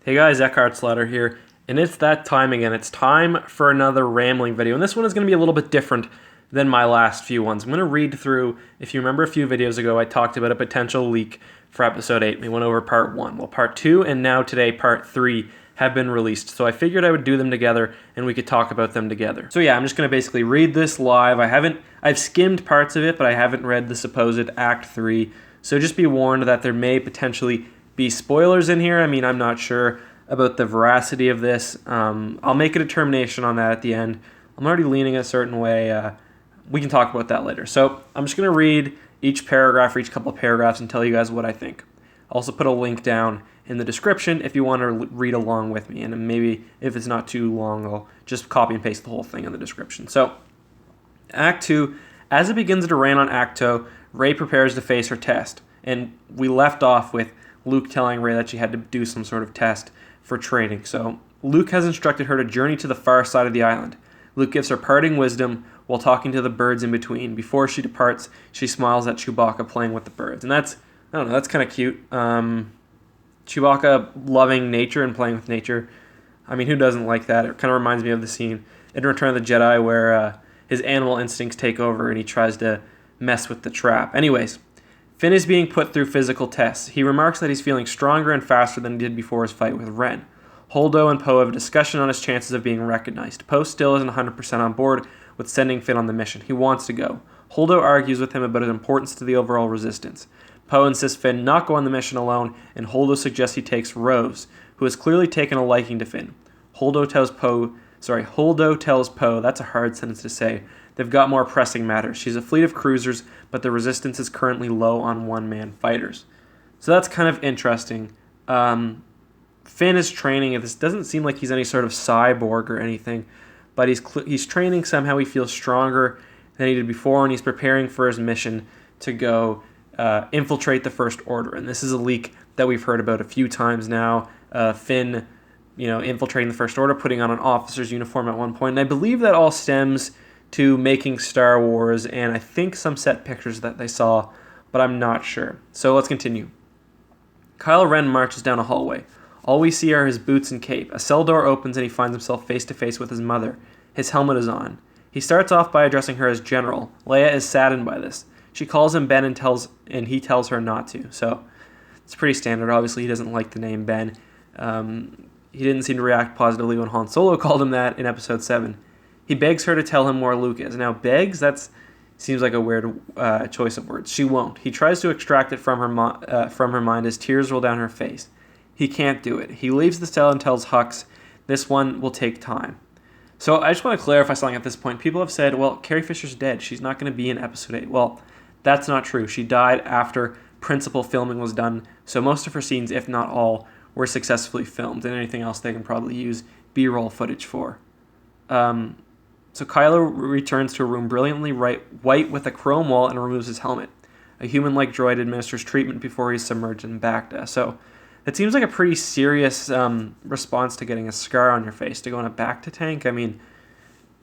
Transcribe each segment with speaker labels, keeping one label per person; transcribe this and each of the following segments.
Speaker 1: Hey guys, Eckhart Slatter here, and it's that time again. It's time for another rambling video, and this one is going to be a little bit different than my last few ones. I'm going to read through, if you remember a few videos ago, I talked about a potential leak for episode 8. We went over part 1. Well, part 2 and now today part 3 have been released, so I figured I would do them together and we could talk about them together. So yeah, I'm just going to basically read this live. I've skimmed parts of it, but I haven't read the supposed Act 3, so just be warned that there may potentially be spoilers in here. I mean, I'm not sure about the veracity of this. I'll make a determination on that at the end. I'm already leaning a certain way. We can talk about that later. So I'm just going to read each paragraph or each couple of paragraphs and tell you guys what I think. I'll also put a link down in the description if you want to read along with me. And maybe if it's not too long, I'll just copy and paste the whole thing in the description. So Act 2, as it begins to rain on Acto, Rey prepares to face her test. And we left off with Luke telling Rey that she had to do some sort of test for training. So Luke has instructed her to journey to the far side of the island. Luke gives her parting wisdom while talking to the birds in between. Before she departs, she smiles at Chewbacca playing with the birds. And that's kind of cute. Chewbacca loving nature and playing with nature. I mean, who doesn't like that? It kind of reminds me of the scene in Return of the Jedi where his animal instincts take over and he tries to mess with the trap. Anyways, Finn is being put through physical tests. He remarks that he's feeling stronger and faster than he did before his fight with Ren. Holdo and Poe have a discussion on his chances of being recognized. Poe still isn't 100% on board with sending Finn on the mission. He wants to go. Holdo argues with him about his importance to the overall resistance. Poe insists Finn not go on the mission alone, and Holdo suggests he takes Rose, who has clearly taken a liking to Finn. Holdo tells Poe, that's a hard sentence to say, they've got more pressing matters. She's a fleet of cruisers, but the resistance is currently low on one-man fighters. So that's kind of interesting. Finn is training, and this doesn't seem like he's any sort of cyborg or anything, but he's training somehow. He feels stronger than he did before, and he's preparing for his mission to go infiltrate the First Order. And this is a leak that we've heard about a few times now. Finn, infiltrating the First Order, putting on an officer's uniform at one point. And I believe that all stems to making Star Wars, and I think some set pictures that they saw, but I'm not sure. So let's continue. Kylo Ren marches down a hallway. All we see are his boots and cape. A cell door opens and he finds himself face to face with his mother. His helmet is on. He starts off by addressing her as General. Leia is saddened by this. She calls him Ben and he tells her not to. So it's pretty standard. Obviously, he doesn't like the name Ben. He didn't seem to react positively when Han Solo called him that in Episode 7. He begs her to tell him where Luke is. Now, begs, that seems like a weird choice of words. She won't. He tries to extract it from her mind as tears roll down her face. He can't do it. He leaves the cell and tells Hux, this one will take time. So I just want to clarify something at this point. People have said, well, Carrie Fisher's dead. She's not going to be in Episode 8. Well, that's not true. She died after principal filming was done, so most of her scenes, if not all, were successfully filmed, and anything else they can probably use B-roll footage for. So Kylo returns to a room brilliantly white with a chrome wall and removes his helmet. A human-like droid administers treatment before he's submerged in Bacta. So it seems like a pretty serious response to getting a scar on your face, to go in a Bacta tank. I mean,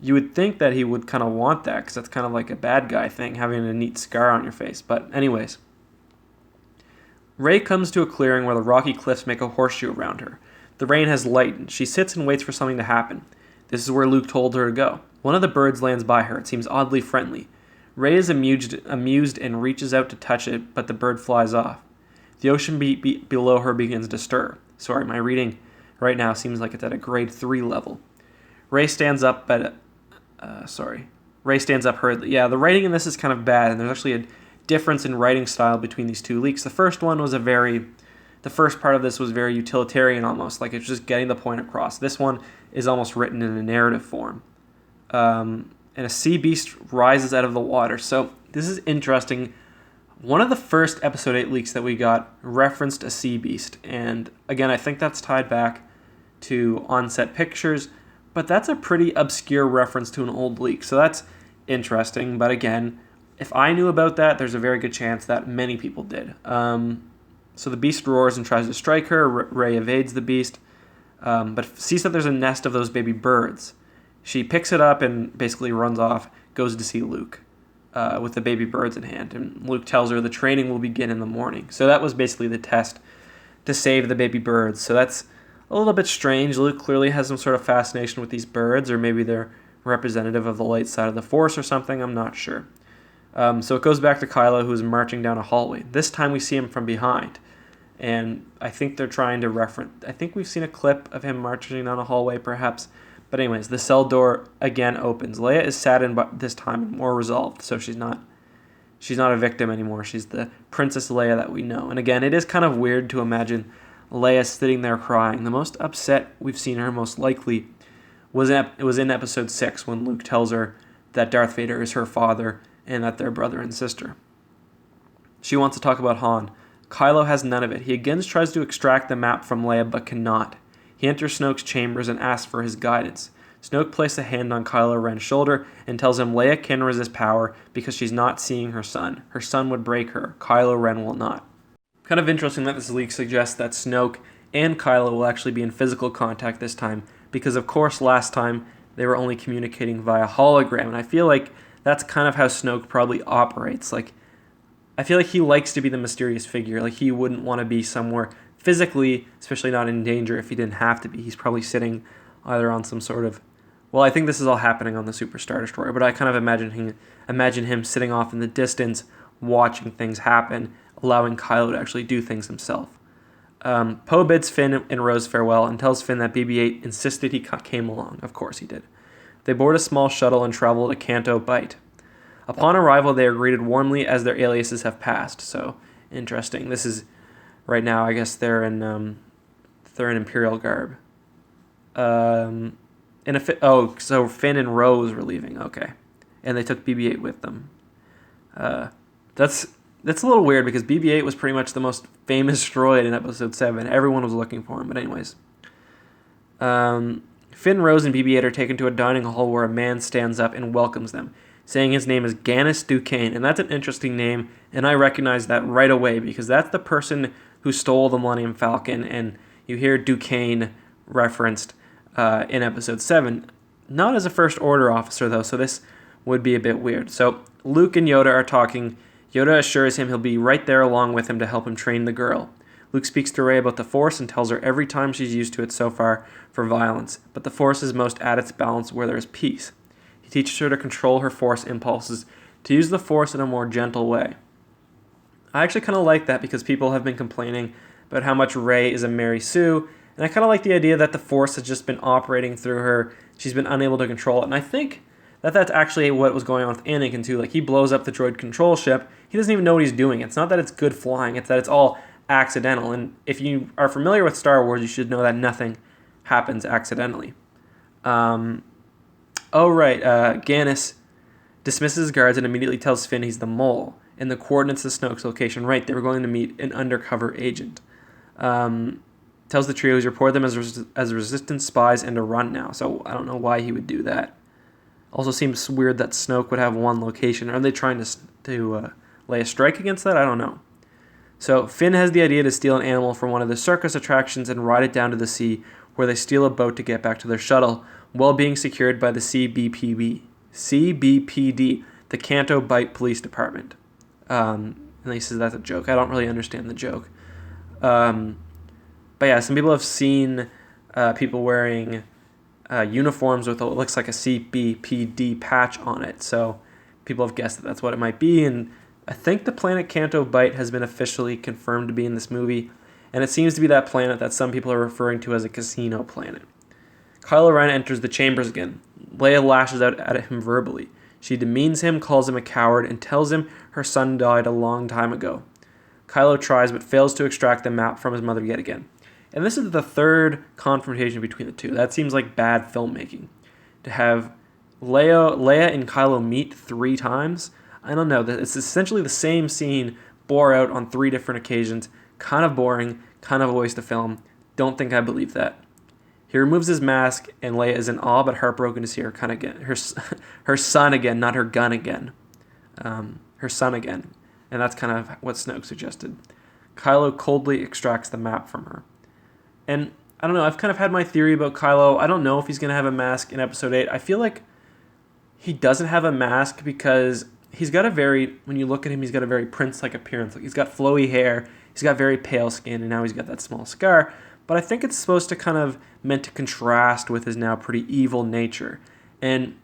Speaker 1: you would think that he would kind of want that, because that's kind of like a bad guy thing, having a neat scar on your face. But anyways, Rey comes to a clearing where the rocky cliffs make a horseshoe around her. The rain has lightened. She sits and waits for something to happen. This is where Luke told her to go. One of the birds lands by her. It seems oddly friendly. Rey is amused and reaches out to touch it, but the bird flies off. The ocean below her begins to stir. Sorry, my reading right now seems like it's at a grade 3 level. Rey stands up hurriedly. Yeah, the writing in this is kind of bad, and there's actually a difference in writing style between these two leaks. The first part of this was very utilitarian almost, like it's just getting the point across. This one is almost written in a narrative form. And a sea beast rises out of the water. So this is interesting. One of the first Episode 8 leaks that we got referenced a sea beast. And again, I think that's tied back to on-set pictures, but that's a pretty obscure reference to an old leak. So that's interesting. But again, if I knew about that, there's a very good chance that many people did. So the beast roars and tries to strike her. Rey evades the beast, but sees that there's a nest of those baby birds. She picks it up and basically runs off, goes to see Luke with the baby birds in hand. And Luke tells her the training will begin in the morning. So that was basically the test to save the baby birds. So that's a little bit strange. Luke clearly has some sort of fascination with these birds, or maybe they're representative of the light side of the Force or something. I'm not sure. So it goes back to Kylo, who's marching down a hallway. This time we see him from behind. And I think they're trying to reference... I think we've seen a clip of him marching down a hallway, perhaps. But anyways, the cell door again opens. Leia is saddened but this time and more resolved. So she's not a victim anymore. She's the Princess Leia that we know. And again, it is kind of weird to imagine Leia sitting there crying. The most upset we've seen her, most likely, was in Episode 6 when Luke tells her that Darth Vader is her father and that they're brother and sister. She wants to talk about Han. Kylo has none of it. He again tries to extract the map from Leia, but cannot. He enters Snoke's chambers and asks for his guidance. Snoke places a hand on Kylo Ren's shoulder and tells him Leia can resist power because she's not seeing her son. Her son would break her. Kylo Ren will not. Kind of interesting that this leak suggests that Snoke and Kylo will actually be in physical contact this time, because of course last time they were only communicating via hologram, and I feel like that's kind of how Snoke probably operates. Like, I feel like he likes to be the mysterious figure. Like, he wouldn't want to be somewhere physically, especially not in danger, if he didn't have to be. He's probably sitting either on some sort of... Well, I think this is all happening on the Super Star Destroyer, but I kind of imagine him sitting off in the distance, watching things happen, allowing Kylo to actually do things himself. Poe bids Finn and Rose farewell and tells Finn that BB-8 insisted he came along. Of course he did. They board a small shuttle and travel to Canto Bight. Upon arrival, they are greeted warmly as their aliases have passed. So, interesting. This is, right now, I guess they're in Imperial garb. So Finn and Rose were leaving. Okay. And they took BB-8 with them. That's a little weird because BB-8 was pretty much the most famous droid in Episode 7. Everyone was looking for him. But anyways. Finn, Rose, and BB-8 are taken to a dining hall where a man stands up and welcomes them, saying his name is Gannis Ducain, and that's an interesting name, and I recognize that right away because that's the person who stole the Millennium Falcon, and you hear Ducain referenced in Episode 7. Not as a First Order officer, though, so this would be a bit weird. So Luke and Yoda are talking. Yoda assures him he'll be right there along with him to help him train the girl. Luke speaks to Rey about the Force and tells her every time she's used to it so far for violence, but the Force is most at its balance where there is peace. He teaches her to control her Force impulses, to use the Force in a more gentle way. I actually kind of like that because people have been complaining about how much Rey is a Mary Sue, and I kind of like the idea that the Force has just been operating through her. She's been unable to control it, and I think that that's actually what was going on with Anakin too. Like, he blows up the droid control ship. He doesn't even know what he's doing. It's not that it's good flying, it's that it's all accidental, and if you are familiar with Star Wars, you should know that nothing happens accidentally. Gannis dismisses his guards and immediately tells Finn he's the mole and the coordinates of Snoke's location. Right, they were going to meet an undercover agent. Tells the trio he's reported them as Resistance spies and to run now, so I don't know why he would do that. Also seems weird that Snoke would have one location. Are they trying to lay a strike against that? I don't know. So Finn has the idea to steal an animal from one of the circus attractions and ride it down to the sea, where they steal a boat to get back to their shuttle, while being secured by the CBPD, the Canto Bight Police Department. And he says that's a joke. I don't really understand the joke. But yeah, some people have seen people wearing uniforms with what looks like a CBPD patch on it. So people have guessed that that's what it might be, and I think the planet Canto Bight has been officially confirmed to be in this movie, and it seems to be that planet that some people are referring to as a casino planet. Kylo Ren enters the chambers again. Leia lashes out at him verbally. She demeans him, calls him a coward, and tells him her son died a long time ago. Kylo tries but fails to extract the map from his mother yet again. And this is the third confrontation between the two. That seems like bad filmmaking. To have Leia and Kylo meet 3 times, I don't know. It's essentially the same scene bore out on 3 different occasions. Kind of boring, kind of a waste of film. Don't think I believe that. He removes his mask, and Leia is in awe but heartbroken to see her her son again, not her gun again. Her son again. And that's kind of what Snoke suggested. Kylo coldly extracts the map from her. And I don't know, I've kind of had my theory about Kylo. I don't know if he's going to have a mask in Episode 8. I feel like he doesn't have a mask because he's got when you look at him, he's got a very Prince-like appearance. Like, he's got flowy hair, he's got very pale skin, and now he's got that small scar. but I think it's supposed to kind of meant to contrast with his now pretty evil nature. And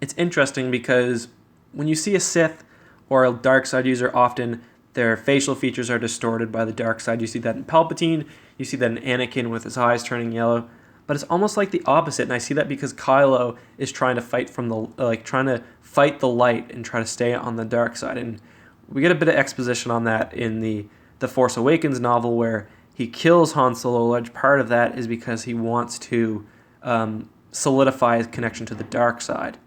Speaker 1: it's interesting because when you see a Sith or a dark side user, often their facial features are distorted by the dark side. You see that in Palpatine, you see that in Anakin with his eyes turning yellow, but it's almost like the opposite, and I see that because Kylo is trying to fight trying to fight the light and try to stay on the dark side. And we get a bit of exposition on that in the Force Awakens novel, where he kills Han Solo. A large part of that is because he wants to solidify his connection to the dark side.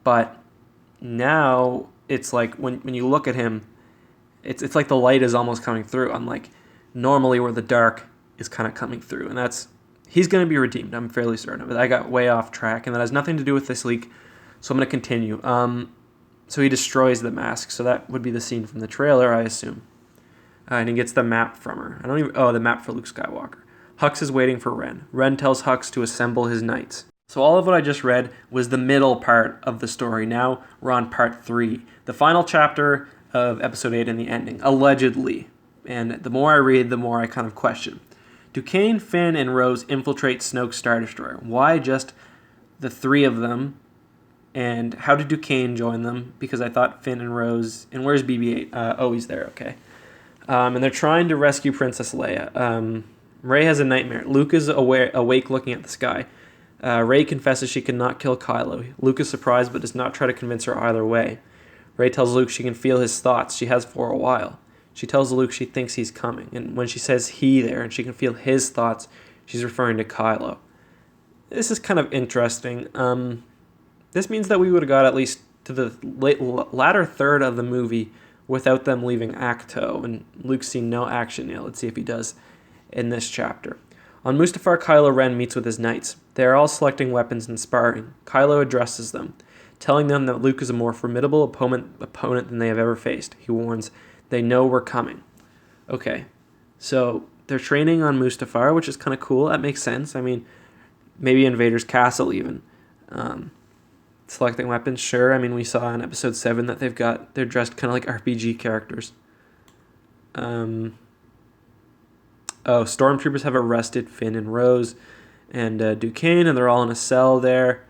Speaker 1: But now it's like when you look at him, it's like the light is almost coming through, unlike normally where the dark is kind of coming through. And he's going to be redeemed, I'm fairly certain of it. I got way off track, and that has nothing to do with this leak, so I'm going to continue. So he destroys the mask, so that would be the scene from the trailer, I assume. And he gets the map from her. The map for Luke Skywalker. Hux is waiting for Ren. Ren tells Hux to assemble his knights. So all of what I just read was the middle part of the story. Now we're on part 3, the final chapter of episode 8 and the ending, allegedly. And the more I read, the more I kind of question. Ducain, Finn, and Rose infiltrate Snoke's Star Destroyer. Why just the 3 of them? And how did Ducain join them? Because I thought Finn and Rose... And where's BB-8? He's there, okay. And they're trying to rescue Princess Leia. Rey has a nightmare. Luke is awake looking at the sky. Rey confesses she cannot kill Kylo. Luke is surprised but does not try to convince her either way. Rey tells Luke she can feel his thoughts. She has for a while. She tells Luke she thinks he's coming. And when she says he there and she can feel his thoughts, she's referring to Kylo. This is kind of interesting. This means that we would have got at least to the latter third of the movie without them leaving Acto. And Luke's seen no action yet. Let's see if he does in this chapter. On Mustafar, Kylo Ren meets with his knights. They are all selecting weapons and sparring. Kylo addresses them, telling them that Luke is a more formidable opponent than they have ever faced. He warns, they know we're coming. Okay, so they're training on Mustafar, which is kind of cool. That makes sense. I mean, maybe in Vader's castle even. Selecting weapons, sure. I mean, we saw in episode 7 that they're dressed kind of like RPG characters. Stormtroopers have arrested Finn and Rose and Ducain, and they're all in a cell there.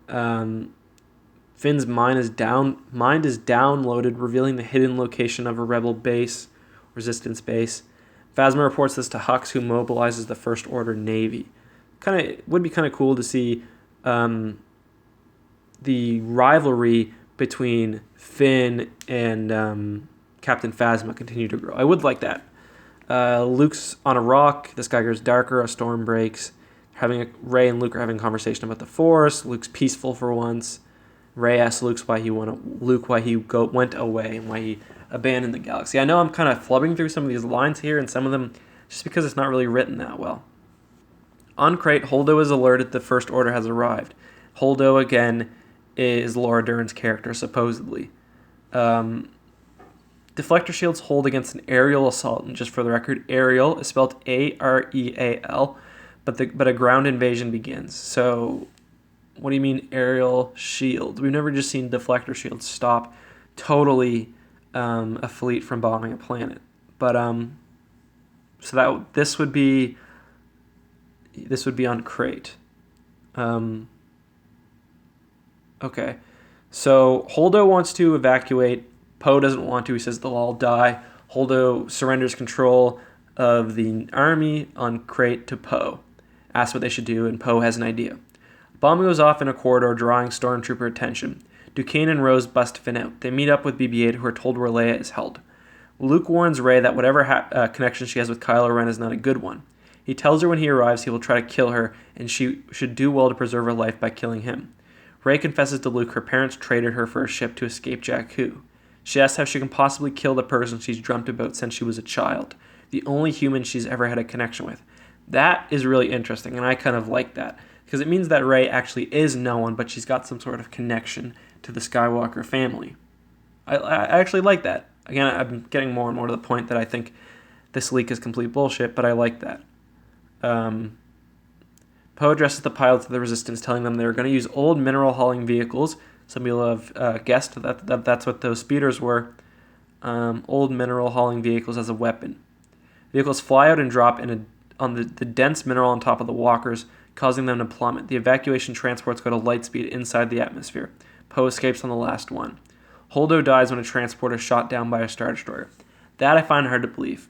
Speaker 1: Finn's mind is downloaded, revealing the hidden location of a rebel base, resistance base. Phasma reports this to Hux, who mobilizes the First Order Navy. Would be kind of cool to see the rivalry between Finn and Captain Phasma continue to grow. I would like that. Luke's on a rock. The sky goes darker. A storm breaks. Rey and Luke are having a conversation about the Force. Luke's peaceful for once. Rey asks Luke why he went away and why he abandoned the galaxy. I know I'm kind of flubbing through some of these lines here, and some of them just because it's not really written that well. On Crate, Holdo is alerted the First Order has arrived. Holdo, again, is Laura Dern's character, supposedly. Deflector shields hold against an aerial assault, and just for the record, aerial is spelled Areal, but a ground invasion begins. So, what do you mean aerial shield? We've never just seen deflector shields stop totally a fleet from bombing a planet. But this would be on Crate. Okay, so Holdo wants to evacuate. Poe doesn't want to. He says they'll all die. Holdo surrenders control of the army on Crate to Poe. Asks what they should do, and Poe has an idea. Bomb goes off in a corridor, drawing Stormtrooper attention. Ducain and Rose bust Finn out. They meet up with BB-8, who are told where Leia is held. Luke warns Rey that whatever connection she has with Kylo Ren is not a good one. He tells her when he arrives he will try to kill her, and she should do well to preserve her life by killing him. Rey confesses to Luke her parents traded her for a ship to escape Jakku. She asks how she can possibly kill the person she's dreamt about since she was a child, the only human she's ever had a connection with. That is really interesting, and I kind of like that, because it means that Rey actually is no one, but she's got some sort of connection to the Skywalker family. I actually like that. Again, I'm getting more and more to the point that I think this leak is complete bullshit, but I like that. Poe addresses the pilots of the Resistance, telling them they're going to use old mineral-hauling vehicles. Some people have guessed that that's what those speeders were. Old mineral-hauling vehicles as a weapon. Vehicles fly out and drop in the dense mineral on top of the walkers, causing them to plummet. The evacuation transports go to light speed inside the atmosphere. Poe escapes on the last one. Holdo dies when a transport is shot down by a Star Destroyer. That I find hard to believe.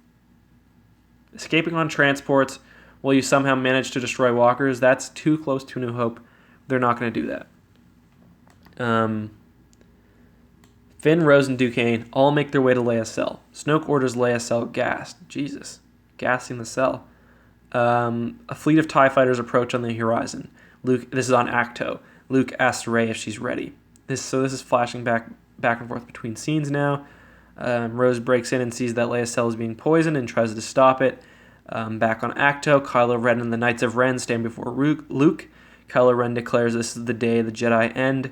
Speaker 1: Escaping on transports while you somehow manage to destroy walkers, that's too close to New Hope. They're not going to do that. Finn, Rose, and Ducain all make their way to Leia's cell. Snoke orders Leia's cell gassed. Jesus. Gassing the cell. A fleet of TIE fighters approach on the horizon. This is on Acto. Luke asks Rey if she's ready. This is flashing back and forth between scenes now. Rose breaks in and sees that Leia's cell is being poisoned and tries to stop it. Back on Acto, Kylo Ren and the Knights of Ren stand before Luke. Kylo Ren declares this is the day the Jedi end.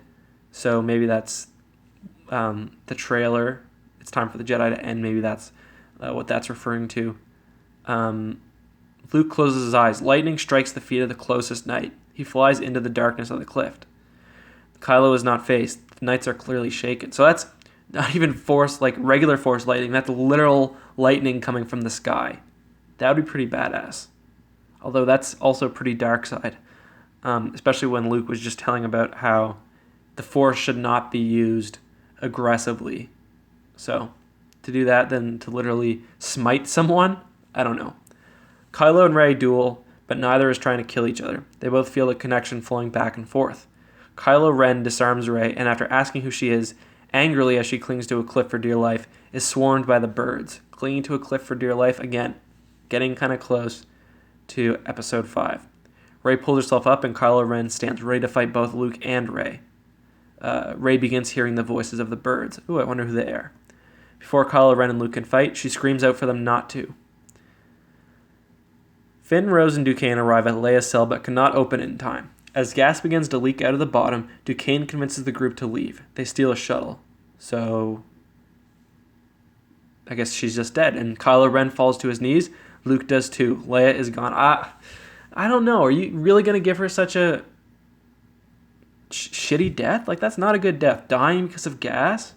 Speaker 1: So maybe that's the trailer. It's time for the Jedi to end. Maybe that's what that's referring to. Luke closes his eyes. Lightning strikes the feet of the closest knight. He flies into the darkness of the cliff. Kylo is not phased. The knights are clearly shaken. So that's not even force, like regular force lightning. That's literal lightning coming from the sky. That would be pretty badass. Although that's also pretty dark side. Especially when Luke was just telling about how the force should not be used aggressively. So to do that, then to literally smite someone, I don't know. Kylo and Rey duel, but neither is trying to kill each other. They both feel a connection flowing back and forth. Kylo Ren disarms Rey, and after asking who she is, angrily as she clings to a cliff for dear life, is swarmed by the birds. Clinging to a cliff for dear life again, getting kind of close to Episode 5. Rey pulls herself up, and Kylo Ren stands ready to fight both Luke and Rey. Rey begins hearing the voices of the birds. Ooh, I wonder who they are. Before Kylo Ren and Luke can fight, she screams out for them not to. Finn, Rose, and Ducain arrive at Leia's cell but cannot open it in time. As gas begins to leak out of the bottom, Ducain convinces the group to leave. They steal a shuttle. So I guess she's just dead. And Kylo Ren falls to his knees. Luke does too. Leia is gone. I don't know. Are you really going to give her such a shitty death? Like, that's not a good death. Dying because of gas?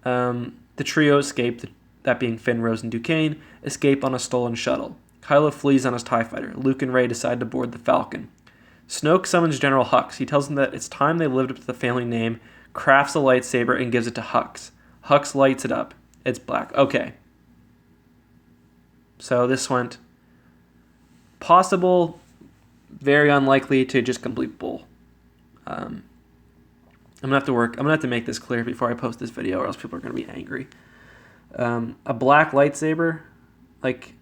Speaker 1: The trio escape, that being Finn, Rose, and Ducain, escape on a stolen shuttle. Kylo flees on his TIE fighter. Luke and Rey decide to board the Falcon. Snoke summons General Hux. He tells them that it's time they lived up to the family name, crafts a lightsaber, and gives it to Hux. Hux lights it up. It's black. Okay. So this went possible, very unlikely, to just complete bull. I'm gonna have to make this clear before I post this video, or else people are gonna be angry. A black lightsaber, like,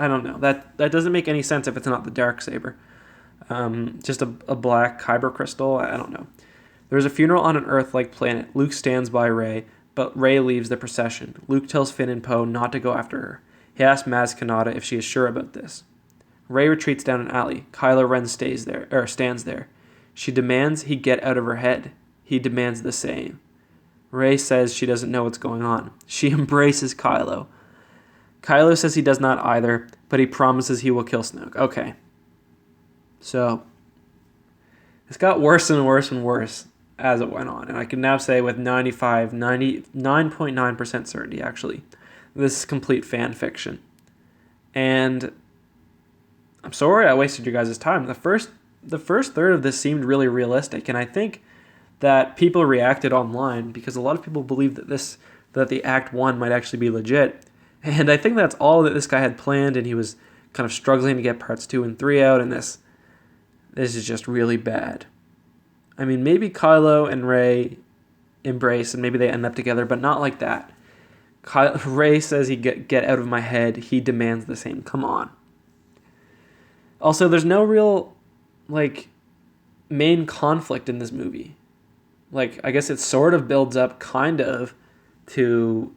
Speaker 1: I don't know. That doesn't make any sense if it's not the dark saber. Just a black kyber crystal. I don't know. There's a funeral on an Earth-like planet. Luke stands by Rey, but Rey leaves the procession. Luke tells Finn and Poe not to go after her. He asks Maz Kanata if she is sure about this. Rey retreats down an alley. Kylo Ren stands there. She demands he get out of her head. He demands the same. Rey says she doesn't know what's going on. She embraces Kylo. Kylo says he does not either, but he promises he will kill Snoke. Okay. So, it's got worse and worse and worse as it went on. And I can now say with 99.9% certainty, actually, this is complete fan fiction. And I'm sorry I wasted you guys' time. The first third of this seemed really realistic, and I think that people reacted online because a lot of people believe that the Act 1 might actually be legit. And I think that's all that this guy had planned, and he was kind of struggling to get parts 2 and 3 out, and this is just really bad. I mean, maybe Kylo and Rey embrace, and maybe they end up together, but not like that. Rey says he get out of my head. He demands the same. Come on. Also, there's no real, main conflict in this movie. I guess it sort of builds up, kind of, to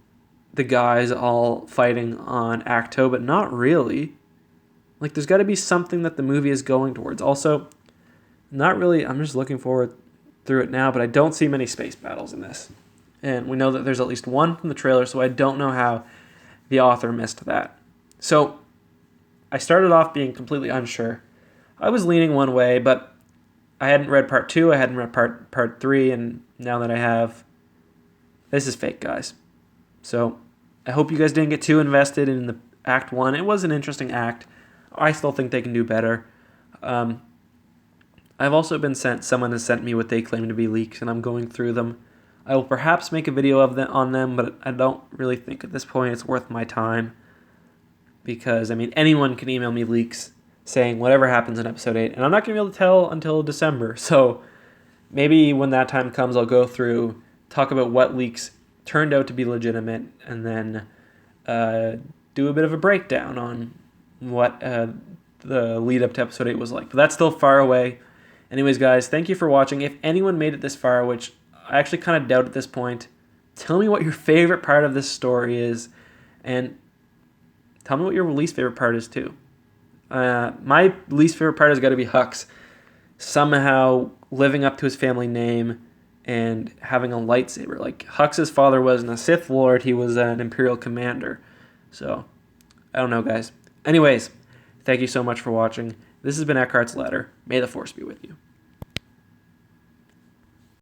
Speaker 1: the guys all fighting on Acto, but not really. There's got to be something that the movie is going towards. Also, not really, I'm just looking forward through it now, but I don't see many space battles in this. And we know that there's at least one from the trailer, so I don't know how the author missed that. So, I started off being completely unsure. I was leaning one way, but I hadn't read part 2, I hadn't read part 3, and now that I have, this is fake, guys. So, I hope you guys didn't get too invested in the Act 1. It was an interesting act. I still think they can do better. I've also been sent, someone has sent me what they claim to be leaks, and I'm going through them. I will perhaps make a video of them on them, but I don't really think at this point it's worth my time. Because, I mean, anyone can email me leaks saying whatever happens in Episode 8, and I'm not going to be able to tell until December. So maybe when that time comes, I'll go through, talk about what leaks turned out to be legitimate, and then do a bit of a breakdown on what the lead up to Episode 8 was like. But that's still far away. Anyways, guys, thank you for watching. If anyone made it this far, which I actually kind of doubt at this point, tell me what your favorite part of this story is, and tell me what your least favorite part is too. My least favorite part has got to be Hux somehow living up to his family name and having a lightsaber. Like, Hux's father wasn't a Sith Lord, he was an Imperial commander. So, I don't know, guys. Anyways, thank you so much for watching. This has been Eckhart's Ladder. May the Force be with you.